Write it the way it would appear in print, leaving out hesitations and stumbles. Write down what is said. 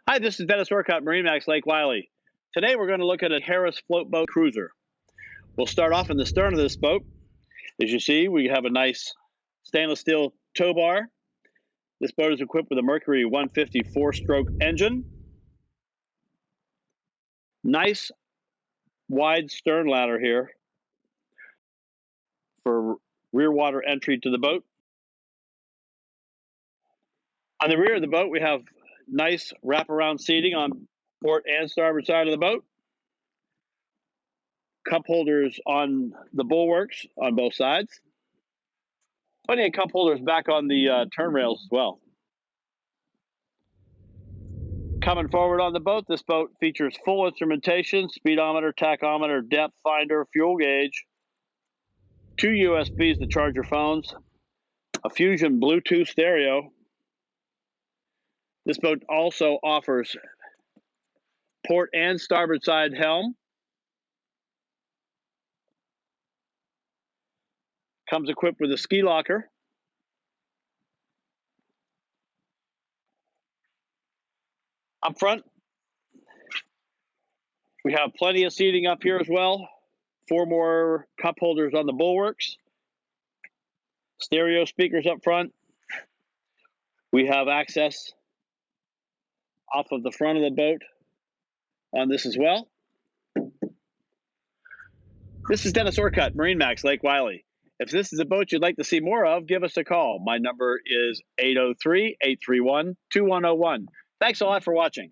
Hi, this is Dennis Orcutt, MarineMax Lake Wylie. Today we're going to look at a Harris float boat cruiser. We'll start off in the stern of this boat. As you see, we have a nice stainless steel tow bar. This boat is equipped with a Mercury 150 4-stroke engine. Nice wide stern ladder here for rear water entry to the boat. On the rear of the boat, we have nice wraparound seating on port and starboard side of the boat. Cup holders on the bulwarks on both sides. Plenty of cup holders back on the turn rails as well. Coming forward on the boat, this boat features full instrumentation, speedometer, tachometer, depth finder, fuel gauge, 2 USBs to charge your phones, a Fusion Bluetooth stereo. This boat also offers port and starboard side helm. Comes equipped with a ski locker. Up front, we have plenty of seating up here as well. 4 more cup holders on the bulwarks. Stereo speakers up front. We have access off of the front of the boat on this as well. This is Dennis Orcutt, MarineMax Lake Wylie. If this is a boat you'd like to see more of, give us a call. My number is 803-831-2101. Thanks a lot for watching.